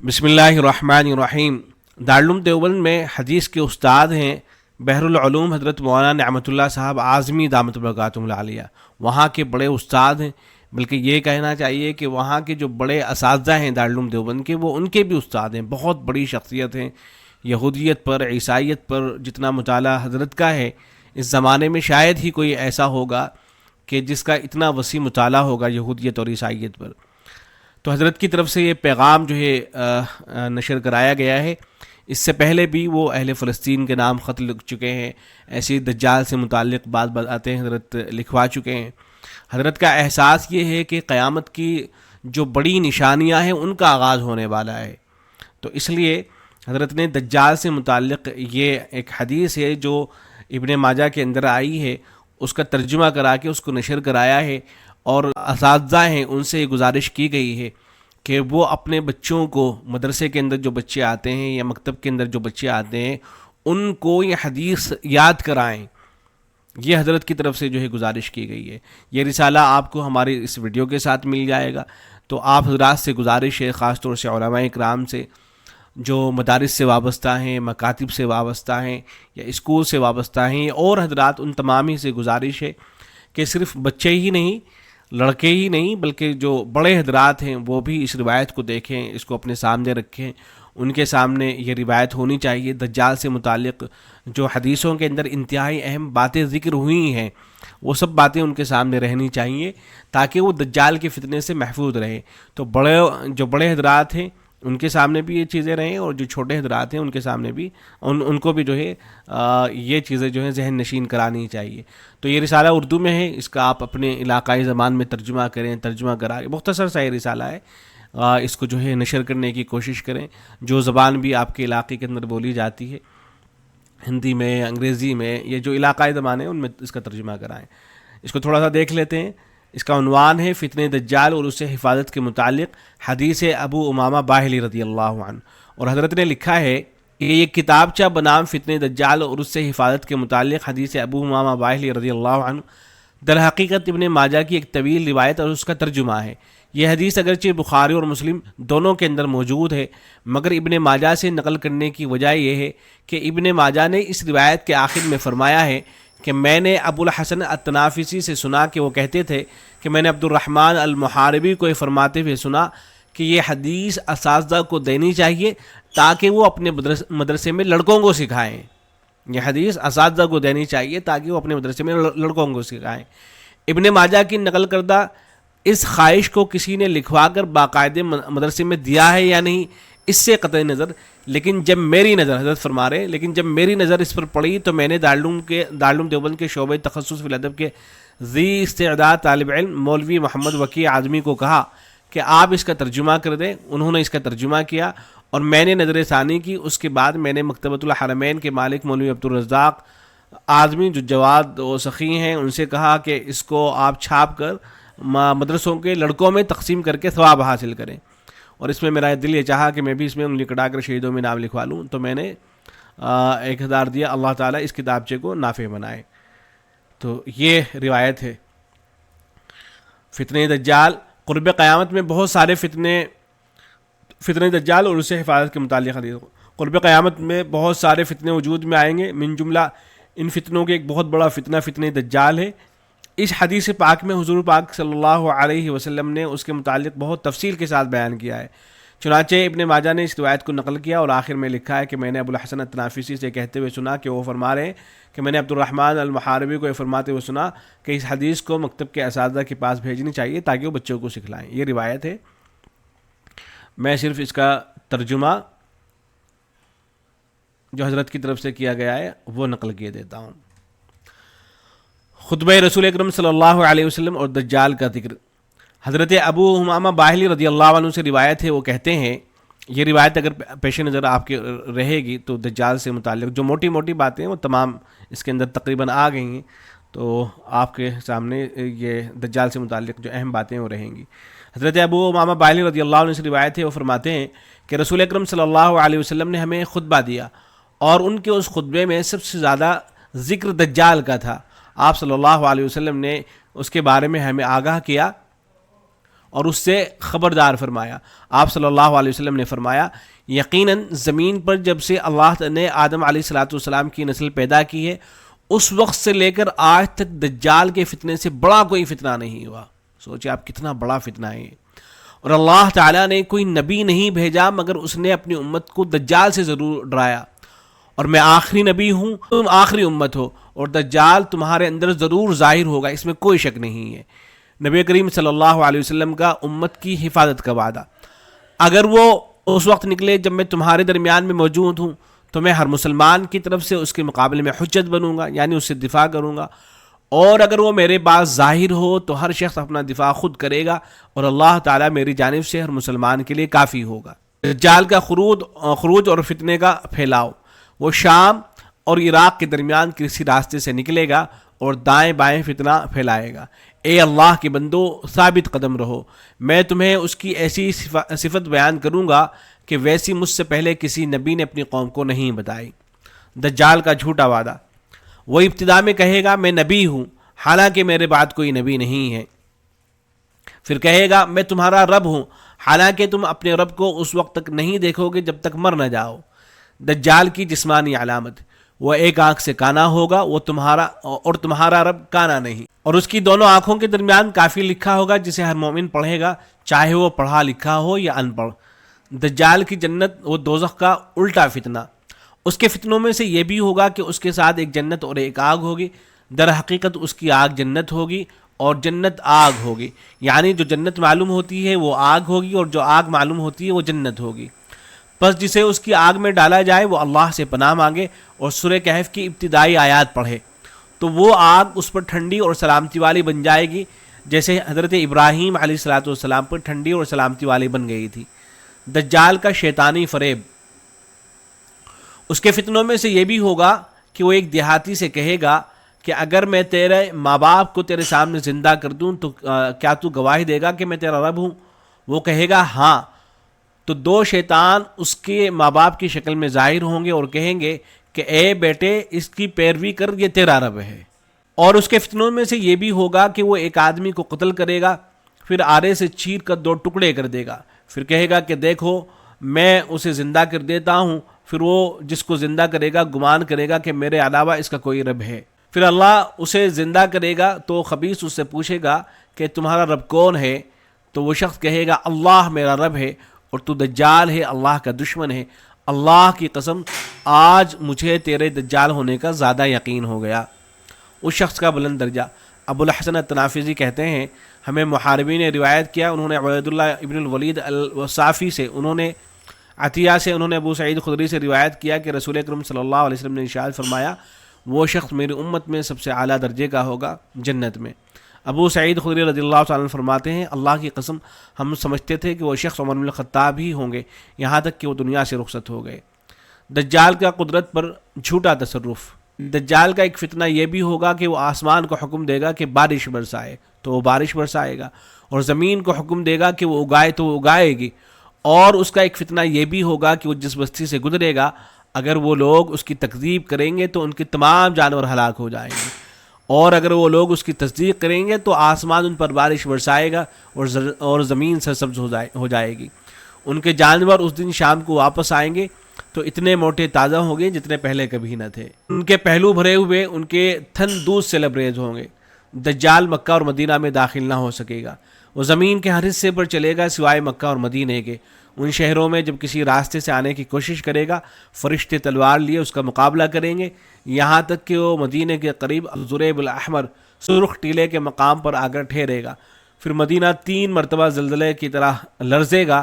بسم اللہ الرحمن الرحیم۔ دارالعلوم دیوبند میں حدیث کے استاد ہیں بحر العلوم حضرت مولانا نعمت اللہ صاحب اعظمی دامت برکاتہم العالیہ۔ وہاں کے بڑے استاد ہیں، بلکہ یہ کہنا چاہیے کہ وہاں کے جو بڑے اساتذہ ہیں دارالعلوم دیوبند کے، وہ ان کے بھی استاد ہیں، بہت بڑی شخصیت ہیں۔ یہودیت پر، عیسائیت پر جتنا مطالعہ حضرت کا ہے، اس زمانے میں شاید ہی کوئی ایسا ہوگا کہ جس کا اتنا وسیع مطالعہ ہوگا یہودیت اور عیسائیت پر۔ تو حضرت کی طرف سے یہ پیغام جو ہے نشر کرایا گیا ہے۔ اس سے پہلے بھی وہ اہل فلسطین کے نام خط لکھ چکے ہیں، ایسی دجال سے متعلق بعض باتیں حضرت لکھوا چکے ہیں۔ حضرت کا احساس یہ ہے کہ قیامت کی جو بڑی نشانیاں ہیں ان کا آغاز ہونے والا ہے، تو اس لیے حضرت نے دجال سے متعلق یہ ایک حدیث ہے جو ابن ماجہ کے اندر آئی ہے، اس کا ترجمہ کرا کے اس کو نشر کرایا ہے، اور اساتذہ ہیں ان سے یہ گزارش کی گئی ہے کہ وہ اپنے بچوں کو، مدرسے کے اندر جو بچے آتے ہیں یا مکتب کے اندر جو بچے آتے ہیں، ان کو یہ حدیث یاد کرائیں۔ یہ حضرت کی طرف سے جو ہے گزارش کی گئی ہے۔ یہ رسالہ آپ کو ہماری اس ویڈیو کے ساتھ مل جائے گا، تو آپ حضرات سے گزارش ہے، خاص طور سے علماء اکرام سے جو مدارس سے وابستہ ہیں، مکاتب سے وابستہ ہیں یا اسکول سے وابستہ ہیں، اور حضرات ان تمام ہی سے گزارش ہے کہ صرف بچے ہی نہیں، لڑکے ہی نہیں، بلکہ جو بڑے حضرات ہیں وہ بھی اس روایت کو دیکھیں، اس کو اپنے سامنے رکھیں۔ ان کے سامنے یہ روایت ہونی چاہیے۔ دجال سے متعلق جو حدیثوں کے اندر انتہائی اہم باتیں ذکر ہوئی ہیں، وہ سب باتیں ان کے سامنے رہنی چاہیے تاکہ وہ دجال کے فتنے سے محفوظ رہیں۔ تو جو بڑے حضرات ہیں ان کے سامنے بھی یہ چیزیں رہیں، اور جو چھوٹے حضرات ہیں ان کے سامنے بھی ان کو بھی جو ہے یہ چیزیں جو ہیں ذہن نشین کرانی چاہیے۔ تو یہ رسالہ اردو میں ہے، اس کا آپ اپنے علاقائی زبان میں ترجمہ کریں، ترجمہ کرا کے مختصر سا یہ رسالہ ہے، اس کو جو ہے نشر کرنے کی کوشش کریں۔ جو زبان بھی آپ کے علاقے کے اندر بولی جاتی ہے، ہندی میں، انگریزی میں، یہ جو علاقائی زبان ہیں ان میں اس کا ترجمہ کرائیں۔ اس کو تھوڑا سا دیکھ لیتے ہیں۔ اس کا عنوان ہے فتنہ دجال اور اس سے حفاظت کے متعلق حدیث ابو امامہ باہلی رضی اللہ عنہ، اور حضرت نے لکھا ہے کہ یہ کتابچہ بنام فتنہ دجال اور اس سے حفاظت کے متعلق حدیث ابو امامہ باہلی رضی اللہ عنہ در حقیقت ابن ماجہ کی ایک طویل روایت اور اس کا ترجمہ ہے۔ یہ حدیث اگرچہ بخاری اور مسلم دونوں کے اندر موجود ہے، مگر ابن ماجہ سے نقل کرنے کی وجہ یہ ہے کہ ابن ماجہ نے اس روایت کے آخر میں فرمایا ہے کہ میں نے ابو الحسن التنافسی سے سنا کہ وہ کہتے تھے کہ میں نے عبد الرحمن المحاربی کو یہ فرماتے ہوئے سنا کہ یہ حدیث اساتذہ کو دینی چاہیے تاکہ وہ اپنے مدرسے میں لڑکوں کو سکھائیں۔ یہ حدیث اساتذہ کو دینی چاہیے تاکہ وہ اپنے مدرسے میں لڑکوں کو سکھائیں۔ ابن ماجہ کی نقل کردہ اس خواہش کو کسی نے لکھوا کر باقاعدہ مدرسے میں دیا ہے یا نہیں، اس سے قطع نظر، لیکن جب میری نظر، حضرت فرما رہے ہیں، لیکن جب میری نظر اس پر پڑی تو میں نے دارالعلوم دیوبند کے شعبہ تخصص فی الادب کے ذی استعداد طالب علم مولوی محمد وکیع اعظمی کو کہا کہ آپ اس کا ترجمہ کر دیں۔ انہوں نے اس کا ترجمہ کیا اور میں نے نظر ثانی کی۔ اس کے بعد میں نے مکتبۃ الحرمین کے مالک مولوی عبدالرزاق اعظمی جو جواد و سخی ہیں ان سے کہا کہ اس کو آپ چھاپ کر مدرسوں کے لڑکوں میں تقسیم کر کے ثواب حاصل کریں، اور اس میں میرا دل یہ چاہا کہ میں بھی اس میں انگلی کٹا کر شہیدوں میں نام لکھوا لوں، تو میں نے 1000 دیا۔ اللہ تعالیٰ اس کتابچے کو نافع بنائے۔ تو یہ روایت ہے۔ فتنہ دجال، قرب قیامت میں بہت سارے فتنہ دجال اور اس سے حفاظت کے متعلق حدیث، قرب قیامت میں بہت سارے فتنے وجود میں آئیں گے، من جملہ ان فتنوں کے ایک بہت بڑا فتنہ دجال ہے۔ اس حدیث پاک میں حضور پاک صلی اللہ علیہ وسلم نے اس کے متعلق بہت تفصیل کے ساتھ بیان کیا ہے۔ چنانچہ ابن ماجہ نے اس روایت کو نقل کیا اور آخر میں لکھا ہے کہ میں نے ابو الحسن التنافسی سے کہتے ہوئے سنا کہ وہ فرما رہے ہیں کہ میں نے عبد الرحمن المحاربی کو یہ فرماتے ہوئے سنا کہ اس حدیث کو مکتب کے اساتذہ کے پاس بھیجنی چاہیے تاکہ وہ بچوں کو سکھلائیں۔ یہ روایت ہے، میں صرف اس کا ترجمہ جو حضرت کی طرف سے کیا گیا ہے وہ نقل کیے دیتا ہوں۔ خطبہ رسول اکرم صلی اللہ علیہ وسلم اور دجال کا ذکر۔ حضرت ابو امامہ باہلی رضی اللہ عنہ سے روایت ہے، وہ کہتے ہیں، یہ روایت اگر پیش نظر آپ کے رہے گی تو دجال سے متعلق جو موٹی موٹی باتیں ہیں وہ تمام اس کے اندر تقریباً آ گئی ہیں، تو آپ کے سامنے یہ دجال سے متعلق جو اہم باتیں وہ رہیں گی۔ حضرت ابو امامہ باہلی رضی اللہ عنہ سے روایت ہے، وہ فرماتے ہیں کہ رسول اکرم صلی اللہ علیہ وسلم نے ہمیں خطبہ دیا اور ان کے اس خطبے میں سب سے زیادہ ذکر دجال کا تھا۔ آپ صلی اللہ علیہ وسلم نے اس کے بارے میں ہمیں آگاہ کیا اور اس سے خبردار فرمایا۔ آپ صلی اللہ علیہ وسلم نے فرمایا یقیناً زمین پر جب سے اللہ نے آدم علیہ الصلوۃ والسلام کی نسل پیدا کی ہے اس وقت سے لے کر آج تک دجال کے فتنے سے بڑا کوئی فتنہ نہیں ہوا۔ سوچیں آپ کتنا بڑا فتنہ ہے یہ۔ اور اللہ تعالیٰ نے کوئی نبی نہیں بھیجا مگر اس نے اپنی امت کو دجال سے ضرور ڈرایا، اور میں آخری نبی ہوں، تم آخری امت ہو، اور دجال تمہارے اندر ضرور ظاہر ہوگا، اس میں کوئی شک نہیں ہے۔ نبی کریم صلی اللہ علیہ وسلم کا امت کی حفاظت کا وعدہ، اگر وہ اس وقت نکلے جب میں تمہارے درمیان میں موجود ہوں تو میں ہر مسلمان کی طرف سے اس کے مقابلے میں حجت بنوں گا، یعنی اس سے دفاع کروں گا، اور اگر وہ میرے پاس ظاہر ہو تو ہر شخص اپنا دفاع خود کرے گا، اور اللہ تعالیٰ میری جانب سے ہر مسلمان کے لیے کافی ہوگا۔ دجال کا خروج اور فتنے کا پھیلاؤ، وہ شام اور عراق کے درمیان کسی راستے سے نکلے گا اور دائیں بائیں فتنہ پھیلائے گا۔ اے اللہ کے بندو ثابت قدم رہو، میں تمہیں اس کی ایسی صفت بیان کروں گا کہ ویسی مجھ سے پہلے کسی نبی نے اپنی قوم کو نہیں بتائی۔ دجال کا جھوٹا وعدہ، وہ ابتدا میں کہے گا میں نبی ہوں حالانکہ میرے بعد کوئی نبی نہیں ہے، پھر کہے گا میں تمہارا رب ہوں حالانکہ تم اپنے رب کو اس وقت تک نہیں دیکھو گے جب تک مر نہ جاؤ۔ دجال کی جسمانی علامت، وہ ایک آنکھ سے کانا ہوگا، وہ تمہارا رب کانا نہیں، اور اس کی دونوں آنکھوں کے درمیان کافی لکھا ہوگا جسے ہر مومن پڑھے گا چاہے وہ پڑھا لکھا ہو یا ان پڑھ۔ دجال کی جنت و دوزخ کا الٹا فتنہ، اس کے فتنوں میں سے یہ بھی ہوگا کہ اس کے ساتھ ایک جنت اور ایک آگ ہوگی، در حقیقت اس کی آگ جنت ہوگی اور جنت آگ ہوگی، یعنی جو جنت معلوم ہوتی ہے وہ آگ ہوگی اور جو آگ معلوم ہوتی ہے وہ جنت ہوگی۔ پس جسے اس کی آگ میں ڈالا جائے وہ اللہ سے پناہ مانگے اور سورہ کہف کی ابتدائی آیات پڑھے تو وہ آگ اس پر ٹھنڈی اور سلامتی والی بن جائے گی، جیسے حضرت ابراہیم علیہ الصلوۃ والسلام پر ٹھنڈی اور سلامتی والی بن گئی تھی۔ دجال کا شیطانی فریب، اس کے فتنوں میں سے یہ بھی ہوگا کہ وہ ایک دیہاتی سے کہے گا کہ اگر میں تیرے ماں باپ کو تیرے سامنے زندہ کر دوں تو کیا تو گواہی دے گا کہ میں تیرا رب ہوں؟ وہ کہے گا ہاں، تو دو شیطان اس کے ماں باپ کی شکل میں ظاہر ہوں گے اور کہیں گے کہ اے بیٹے اس کی پیروی کر، یہ تیرا رب ہے۔ اور اس کے فتنوں میں سے یہ بھی ہوگا کہ وہ ایک آدمی کو قتل کرے گا، پھر آرے سے چیر کر 2 ٹکڑے کر دے گا، پھر کہے گا کہ دیکھو میں اسے زندہ کر دیتا ہوں، پھر وہ جس کو زندہ کرے گا گمان کرے گا کہ میرے علاوہ اس کا کوئی رب ہے، پھر اللہ اسے زندہ کرے گا تو خبیث اس سے پوچھے گا کہ تمہارا رب کون ہے؟ تو وہ شخص کہے گا اللہ میرا رب ہے، اور تو دجال ہے، اللہ کا دشمن ہے، اللہ کی قسم آج مجھے تیرے دجال ہونے کا زیادہ یقین ہو گیا۔ اس شخص کا بلند درجہ، ابو الحسن التنافذی کہتے ہیں ہمیں محاربین نے روایت کیا، انہوں نے عبید اللہ ابن الولید الوصافی سے، انہوں نے عطیہ سے، انہوں نے ابو سعید خدری سے روایت کیا کہ رسول اکرم صلی اللہ علیہ وسلم نے ارشاد فرمایا وہ شخص میری امت میں سب سے اعلیٰ درجے کا ہوگا جنت میں۔ ابو سعید خدری رضی اللہ تعالیٰ عنہ فرماتے ہیں اللہ کی قسم ہم سمجھتے تھے کہ وہ شخص عمر بن الخطاب ہی ہوں گے، یہاں تک کہ وہ دنیا سے رخصت ہو گئے۔ دجال کا قدرت پر جھوٹا تصرف، دجال کا ایک فتنہ یہ بھی ہوگا کہ وہ آسمان کو حکم دے گا کہ بارش برسائے تو وہ بارش برسائے گا، اور زمین کو حکم دے گا کہ وہ اگائے تو وہ اگائے گی، اور اس کا ایک فتنہ یہ بھی ہوگا کہ وہ جس بستی سے گزرے گا اگر وہ لوگ اس کی تکذیب کریں گے تو ان کے تمام جانور ہلاک ہو جائیں گے، اور اگر وہ لوگ اس کی تصدیق کریں گے تو آسمان ان پر بارش برسائے گا اور زمین سرسبز ہو جائے گی۔ ان کے جانور اس دن شام کو واپس آئیں گے تو اتنے موٹے تازہ ہوں گے جتنے پہلے کبھی نہ تھے، ان کے پہلو بھرے ہوئے، ان کے تھن دودھ سے لبریز ہوں گے۔ دجال مکہ اور مدینہ میں داخل نہ ہو سکے گا، وہ زمین کے ہر حصے پر چلے گا سوائے مکہ اور مدینہ کے۔ ان شہروں میں جب کسی راستے سے آنے کی کوشش کرے گا فرشتے تلوار لیے اس کا مقابلہ کریں گے، یہاں تک کہ وہ مدینہ کے قریب ذریب الاحمر سرخ ٹیلے کے مقام پر آ کر ٹھہرے گا، پھر مدینہ 3 مرتبہ زلزلے کی طرح لرزے گا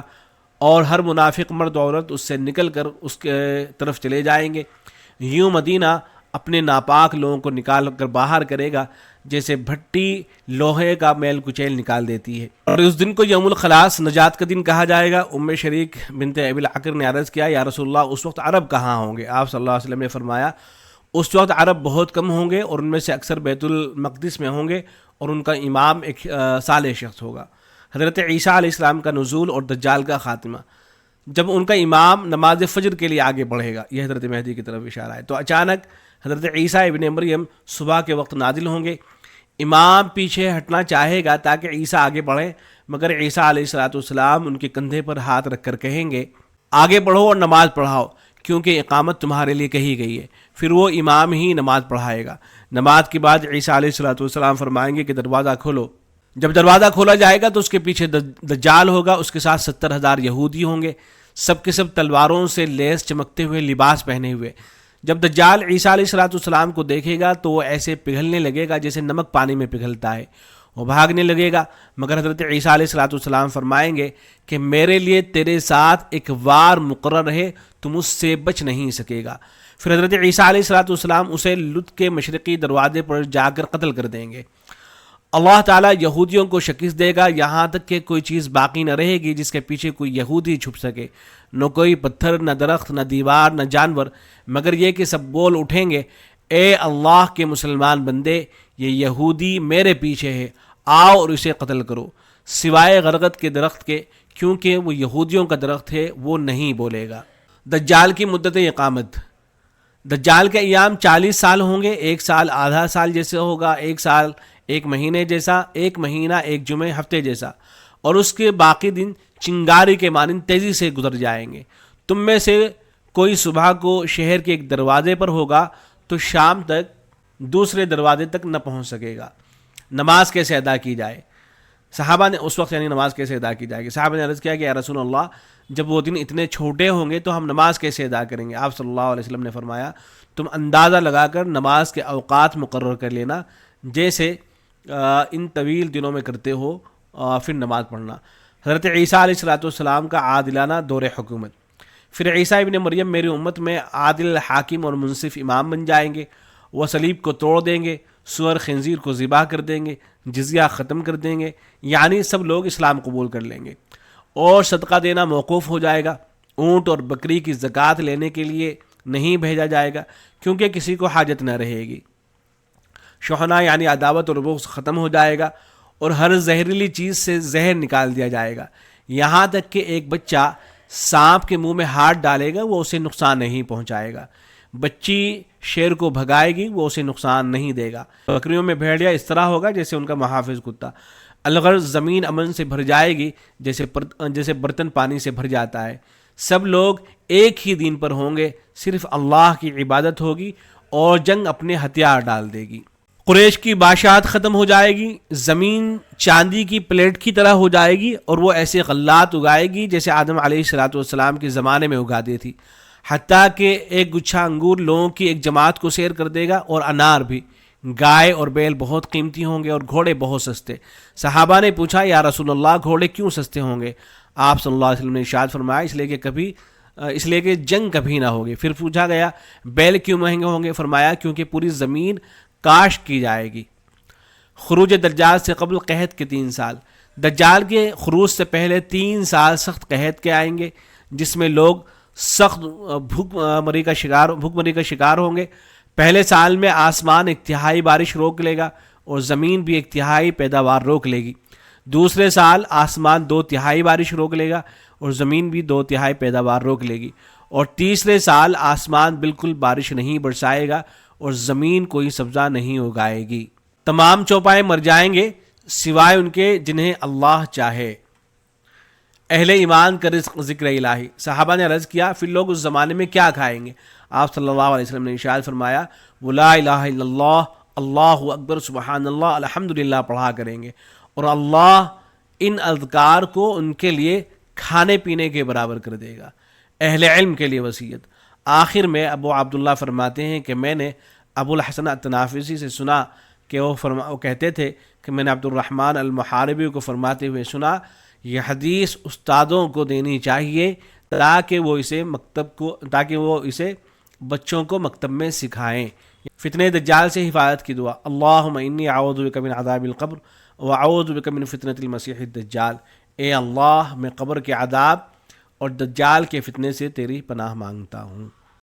اور ہر منافق مرد عورت اس سے نکل کر اس کے طرف چلے جائیں گے۔ یوں مدینہ اپنے ناپاک لوگوں کو نکال کر باہر کرے گا جیسے بھٹی لوہے کا میل کچیل نکال دیتی ہے، اور اس دن کو یوم الخلاص نجات کا دن کہا جائے گا۔ ام شریک بنت ابی العکر نے عرض کیا یا رسول اللہ اس وقت عرب کہاں ہوں گے؟ آپ صلی اللہ علیہ وسلم نے فرمایا اس وقت عرب بہت کم ہوں گے اور ان میں سے اکثر بیت المقدس میں ہوں گے اور ان کا امام ایک صالح شخص ہوگا۔ حضرت عیسیٰ علیہ السلام کا نزول اور دجال کا خاتمہ، جب ان کا امام نماز فجر کے لیے آگے بڑھے گا، یہ حضرت مہدی کی طرف اشارہ ہے، تو اچانک حضرت عیسیٰ ابن مریم صبح کے وقت نازل ہوں گے، امام پیچھے ہٹنا چاہے گا تاکہ عیسیٰ آگے بڑھیں، مگر عیسیٰ علیہ السلام ان کے کندھے پر ہاتھ رکھ کر کہیں گے آگے بڑھو اور نماز پڑھاؤ، کیونکہ اقامت تمہارے لیے کہی گئی ہے۔ پھر وہ امام ہی نماز پڑھائے گا۔ نماز کے بعد عیسیٰ علیہ السلام فرمائیں گے کہ دروازہ کھولو۔ جب دروازہ کھولا جائے گا تو اس کے پیچھے دجال ہوگا، اس کے ساتھ 70,000 یہودی ہوں گے، سب کے سب تلواروں سے لیس چمکتے ہوئے لباس پہنے ہوئے۔ جب دجال عیسیٰ علیہ السلام کو دیکھے گا تو وہ ایسے پگھلنے لگے گا جیسے نمک پانی میں پگھلتا ہے، وہ بھاگنے لگے گا، مگر حضرت عیسیٰ علیہ السلام فرمائیں گے کہ میرے لیے تیرے ساتھ ایک وار مقرر ہے، تم اس سے بچ نہیں سکے گا۔ پھر حضرت عیسیٰ علیہ السلام اسے لد کے مشرقی دروازے پر جا کر قتل کر دیں گے۔ اللہ تعالیٰ یہودیوں کو شکست دے گا یہاں تک کہ کوئی چیز باقی نہ رہے گی جس کے پیچھے کوئی یہودی چھپ سکے، نہ کوئی پتھر، نہ درخت، نہ دیوار، نہ جانور، مگر یہ کہ سب بول اٹھیں گے اے اللہ کے مسلمان بندے، یہ یہودی میرے پیچھے ہے، آؤ اور اسے قتل کرو، سوائے غرغد کے درخت کے، کیونکہ وہ یہودیوں کا درخت ہے، وہ نہیں بولے گا۔ دجال کی مدت اقامت، دجال کے ایام 40 سال ہوں گے، 1 سال آدھا سال جیسے ہوگا، 1 سال 1 مہینے جیسا، 1 مہینہ 1 جمعہ ہفتے جیسا، اور اس کے باقی دن چنگاری کے مانند تیزی سے گزر جائیں گے۔ تم میں سے کوئی صبح کو شہر کے ایک دروازے پر ہوگا تو شام تک دوسرے دروازے تک نہ پہنچ سکے گا۔ نماز کیسے ادا کی جائے؟ صحابہ نے اس وقت یعنی نماز کیسے ادا کی جائے گی؟ صحابہ نے عرض کیا کہ یا رسول اللہ، جب وہ دن اتنے چھوٹے ہوں گے تو ہم نماز کیسے ادا کریں گے؟ آپ صلی اللہ علیہ وسلم نے فرمایا تم اندازہ لگا کر نماز کے اوقات مقرر کر لینا، جیسے ان طویل دنوں میں کرتے ہو، پھر نماز پڑھنا۔ حضرت عیسیٰ علیہ السلام کا عادلانہ دور حکومت، پھر عیسیٰ ابن مریم میری امت میں عادل حاکم اور منصف امام بن جائیں گے، وہ صلیب کو توڑ دیں گے، سور خنزیر کو ذبح کر دیں گے، جزیہ ختم کر دیں گے، یعنی سب لوگ اسلام قبول کر لیں گے، اور صدقہ دینا موقوف ہو جائے گا، اونٹ اور بکری کی زکوٰۃ لینے کے لیے نہیں بھیجا جائے گا کیونکہ کسی کو حاجت نہ رہے گی، شحنہ یعنی عداوت اور بغض ختم ہو جائے گا، اور ہر زہریلی چیز سے زہر نکال دیا جائے گا، یہاں تک کہ ایک بچہ سانپ کے منہ میں ہاتھ ڈالے گا وہ اسے نقصان نہیں پہنچائے گا، بچی شیر کو بھگائے گی وہ اسے نقصان نہیں دے گا، بکریوں میں بھیڑیا اس طرح ہوگا جیسے ان کا محافظ کتا، الغرض زمین امن سے بھر جائے گی جیسے برتن پانی سے بھر جاتا ہے، سب لوگ ایک ہی دین پر ہوں گے، صرف اللہ کی عبادت ہوگی اور جنگ اپنے ہتھیار ڈال دے گی۔ قریش کی بادشاہت ختم ہو جائے گی، زمین چاندی کی پلیٹ کی طرح ہو جائے گی، اور وہ ایسے غلات اگائے گی جیسے آدم علیہ السلام کے زمانے میں اگاتی تھی، حتیٰ کہ ایک گچھا انگور لوگوں کی ایک جماعت کو سیر کر دے گا، اور انار بھی۔ گائے اور بیل بہت قیمتی ہوں گے اور گھوڑے بہت سستے۔ صحابہ نے پوچھا یا رسول اللہ گھوڑے کیوں سستے ہوں گے؟ آپ صلی اللہ علیہ وسلم نے ارشاد فرمایا اس لیے کہ جنگ کبھی نہ ہوگی۔ پھر پوچھا گیا بیل کیوں مہنگے ہوں گے؟ فرمایا کیونکہ پوری زمین کاشت کی جائے گی۔ خروج دجال سے قبل قحط کے 3 سال، دجال کے خروج سے پہلے 3 سال سخت قحط کے آئیں گے جس میں لوگ سخت بھوک مری کا شکار ہوں گے۔ پہلے سال میں آسمان 1/3 بارش روک لے گا اور زمین بھی 1/3 پیداوار روک لے گی۔ دوسرے سال آسمان 2/3 بارش روک لے گا اور زمین بھی 2/3 پیداوار روک لے گی، اور تیسرے سال آسمان بالکل بارش نہیں برسائے گا اور زمین کوئی سبزہ نہیں اگائے گی۔ تمام چوپائے مر جائیں گے سوائے ان کے جنہیں اللہ چاہے۔ اہل ایمان کا رزق ذکر الہی، صحابہ نے عرض کیا پھر لوگ اس زمانے میں کیا کھائیں گے؟ آپ صلی اللہ علیہ وسلم نے ارشاد فرمایا وہ لا الہ الا اللہ، اللہ اکبر، سبحان اللہ، الحمدللہ پڑھا کریں گے، اور اللہ ان اذکار کو ان کے لیے کھانے پینے کے برابر کر دے گا۔ اہل علم کے لیے وصیت۔ آخر میں ابو عبداللہ فرماتے ہیں کہ میں نے ابو الحسن التنافسی سے سنا کہ وہ کہتے تھے کہ میں نے عبد الرحمن المحاربی کو فرماتے ہوئے سنا یہ حدیث استادوں کو دینی چاہیے تاکہ وہ اسے بچوں کو مکتب میں سکھائیں۔ فتنہ دجال سے حفاظت کی دعا، اللہم انی اعوذ بک من عذاب القبر واعوذ بک من فتنۃ المسیح الدجال، اے اللہ میں قبر کے عذاب اور دجال کے فتنے سے تیری پناہ مانگتا ہوں۔